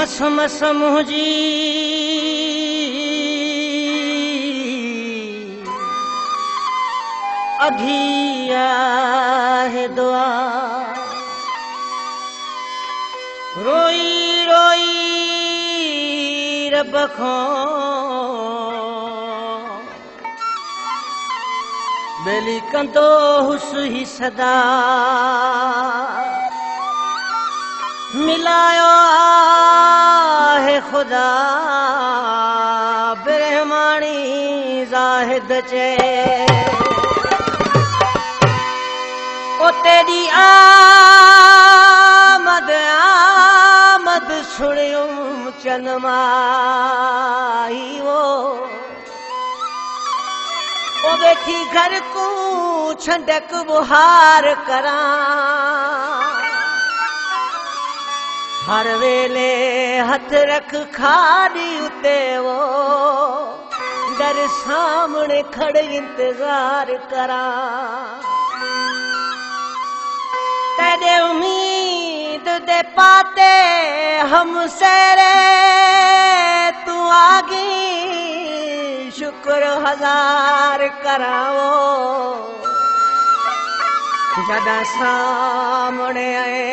मस मस मुंहिंजी अघी आहे दुआ रोई रोई रब खां बेली कंदो हुस ही सदा मिलायो आहे खुदा ब्रह्माणी ज़ाहिद चे ओ तेरी आमद आमद सुनियुम चनमाई वो बैठी घर को छंडक बुहार करा हर वेले हथ रख खाड़ी उते वो दर सामने खड़े इंतजार करा तेरे उम्मीद दे पाते हम सेरे तू आगी शुक्र हजार करावो जदा सामने आए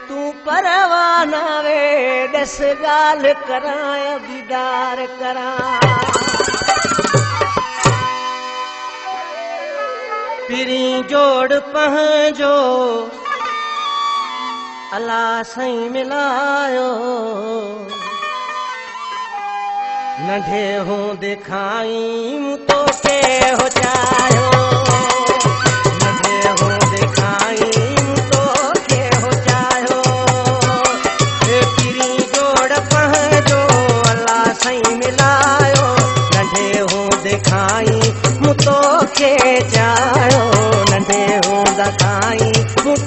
तू परवाना वे दस गाल कराय दीदार करा पिरी जोड़ पहजो अल्लाह सही मिलायो नंढे हो दिखाई तो के हो जायो नंढे हो दिखाई तो के हो जायो पिरी जोड़ पहजो अल्लाह सही मिलायो नंढे हो दिखाई तो के जायो नंढे हो दिखाई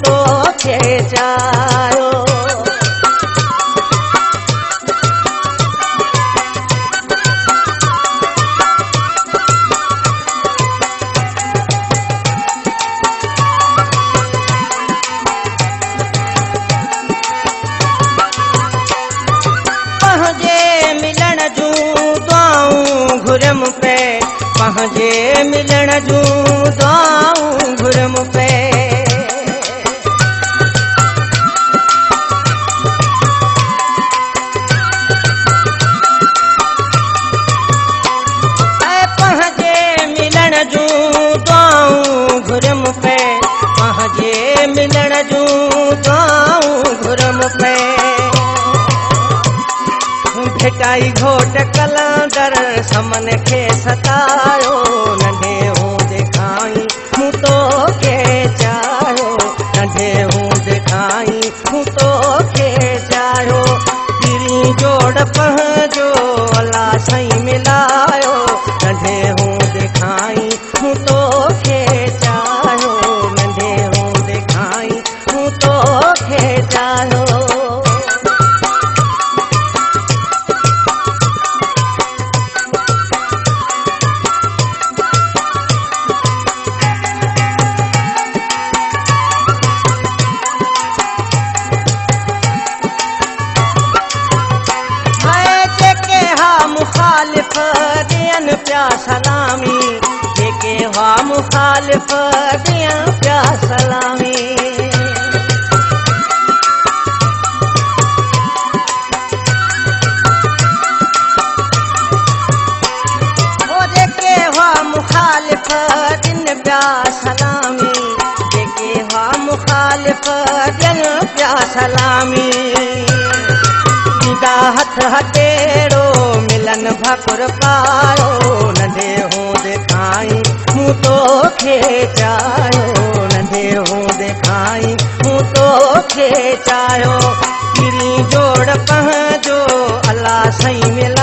तो के जायो घुरम पे पहुँचे मिलन जूं दुआऊं घुरम पे पहुँचे मिलन जूं दुआऊं घुरम पे पहुँचे मिलन जूं दुआऊं घुरम पे भिटाई घोट कलंदर समन खे सतायो नंढे हूं दिखाई मूं तो के चायो नंढे हूं दिखाई मूं तो के चायो पिरी जोड़ पहजो अल्लाह सही मिलायो नंढे हूं दिखाई मूं तो के चायो नंढे हूं दिखाई मूं तो के चायो मुखालिफ दियन प्या सलामी जेके हुआ मुखालिफ दियन प्या सलामी ओ जेके हुआ मुखालिफ दिन प्या सलामी जेके हुआ मुखालिफ दिन प्या सलामी हथ हथेड़ो मिलन भकुर पायो नंढे हूं दिखाई मूं तो के चायो नंढे हूं दिखाई मूं तो के चायो पिरी जोड़ पहजो अल्लाह सही मिल